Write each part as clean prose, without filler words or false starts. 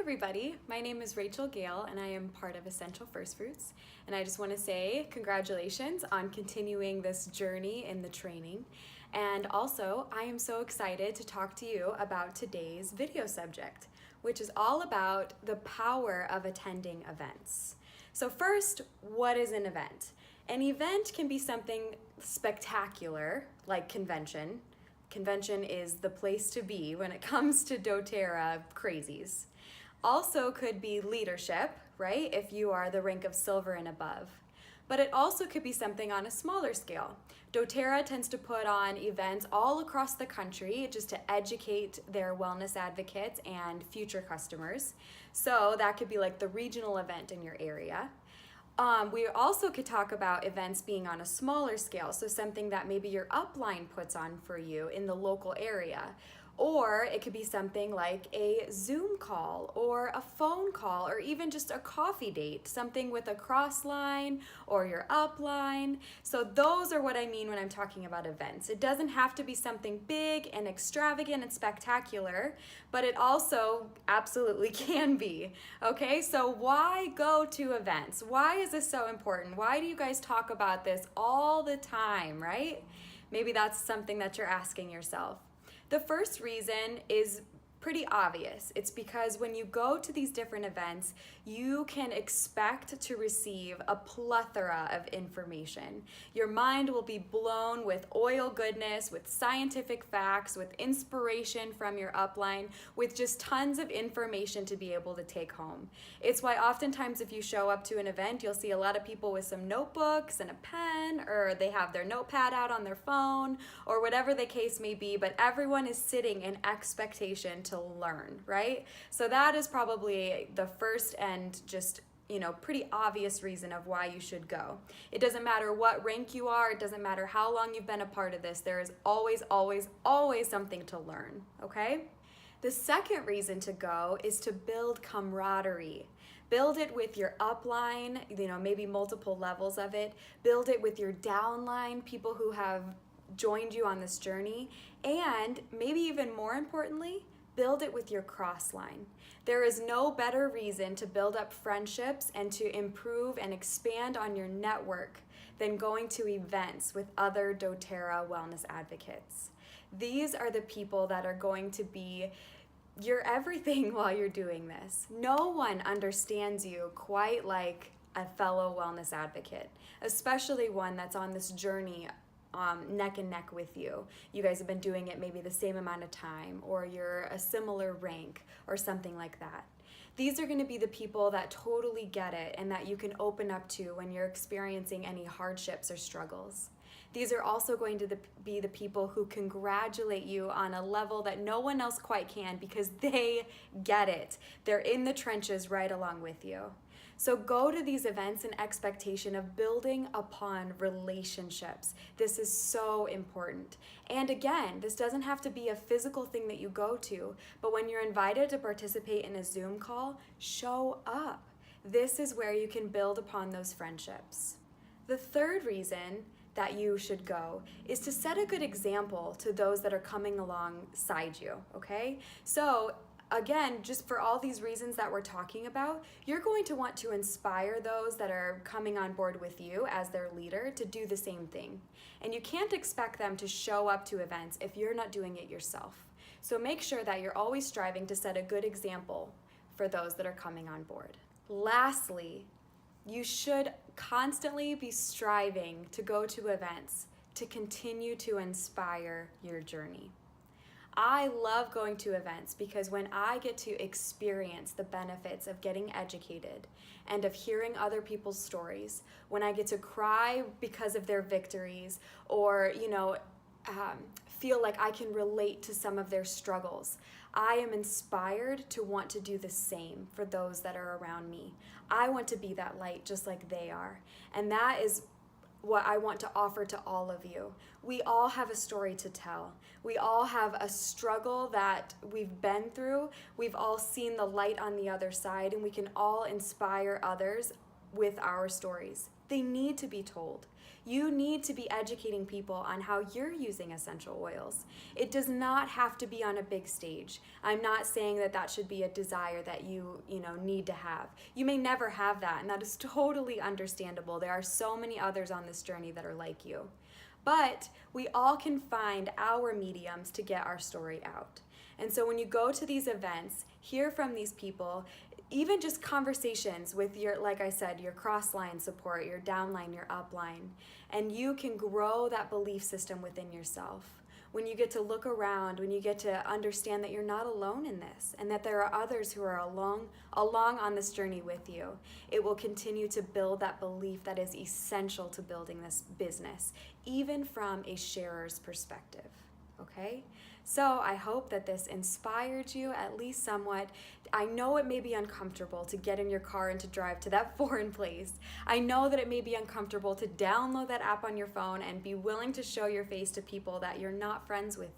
everybody, my name is Rachel Gayle and I am part of Essential Firstfruits, and I just want to say congratulations on continuing this journey in the training. And also, I am so excited to talk to you about today's video subject, which is all about the power of attending events. So first, what is an event? An event can be something spectacular, like convention. Convention is the place to be when it comes to dōTERRA crazies. Also could be leadership, right? If you are the rank of silver and above. But it also could be something on a smaller scale. dōTERRA tends to put on events all across the country just to educate their wellness advocates and future customers. So that could be like the regional event in your area. We also could talk about events being on a smaller scale, so something that maybe your upline puts on for you in the local area. Or it could be something like a Zoom call or a phone call or even just a coffee date, something with a cross line or your upline. So those are what I mean when I'm talking about events. It doesn't have to be something big and extravagant and spectacular, but it also absolutely can be. Okay, so why go to events? Why is this so important? Why do you guys talk about this all the time, right? Maybe that's something that you're asking yourself. The first reason is pretty obvious. It's because when you go to these different events, you can expect to receive a plethora of information. Your mind will be blown with oil goodness, with scientific facts, with inspiration from your upline, with just tons of information to be able to take home. It's why oftentimes if you show up to an event, you'll see a lot of people with some notebooks and a pen, or they have their notepad out on their phone, or whatever the case may be, but everyone is sitting in expectation to learn, right? So that is probably the first and just, pretty obvious reason of why you should go. It doesn't matter what rank you are, it doesn't matter how long you've been a part of this, there is always, always, always something to learn, okay? The second reason to go is to build camaraderie. Build it with your upline, maybe multiple levels of it. Build it with your downline, people who have joined you on this journey, and maybe even more importantly, build it with your cross line. There is no better reason to build up friendships and to improve and expand on your network than going to events with other dōTERRA wellness advocates. These are the people that are going to be your everything while you're doing this. No one understands you quite like a fellow wellness advocate, especially one that's on this journey neck and neck with you. You guys have been doing it maybe the same amount of time, or you're a similar rank or something like that. These are going to be the people that totally get it and that you can open up to when you're experiencing any hardships or struggles. These are also going to be the people who congratulate you on a level that no one else quite can because they get it. They're in the trenches right along with you. So go to these events in expectation of building upon relationships. This is so important. And again, this doesn't have to be a physical thing that you go to, but when you're invited to participate in a Zoom call, show up. This is where you can build upon those friendships. The third reason that you should go is to set a good example to those that are coming alongside you, okay? So again, just for all these reasons that we're talking about, you're going to want to inspire those that are coming on board with you as their leader to do the same thing. And you can't expect them to show up to events if you're not doing it yourself. So make sure that you're always striving to set a good example for those that are coming on board. Lastly, you should constantly be striving to go to events to continue to inspire your journey. I love going to events because when I get to experience the benefits of getting educated and of hearing other people's stories, when I get to cry because of their victories or, feel like I can relate to some of their struggles, I am inspired to want to do the same for those that are around me. I want to be that light just like they are. And that is what I want to offer to all of you. We all have a story to tell. We all have a struggle that we've been through. We've all seen the light on the other side, and we can all inspire others with our stories. They need to be told. You need to be educating people on how you're using essential oils. It does not have to be on a big stage. I'm not saying that that should be a desire that you need to have. You may never have that, and that is totally understandable. There are so many others on this journey that are like you. But we all can find our mediums to get our story out. And so when you go to these events, hear from these people, even just conversations with your, like I said, your cross-line support, your downline, your upline, and you can grow that belief system within yourself. When you get to look around, when you get to understand that you're not alone in this and that there are others who are along on this journey with you, it will continue to build that belief that is essential to building this business, even from a sharer's perspective, okay? So I hope that this inspired you at least somewhat. I know it may be uncomfortable to get in your car and to drive to that foreign place. I know that it may be uncomfortable to download that app on your phone and be willing to show your face to people that you're not friends with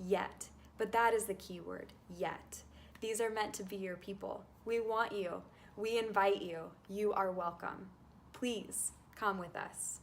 yet. But that is the key word, yet. These are meant to be your people. We want you. We invite you. You are welcome. Please come with us.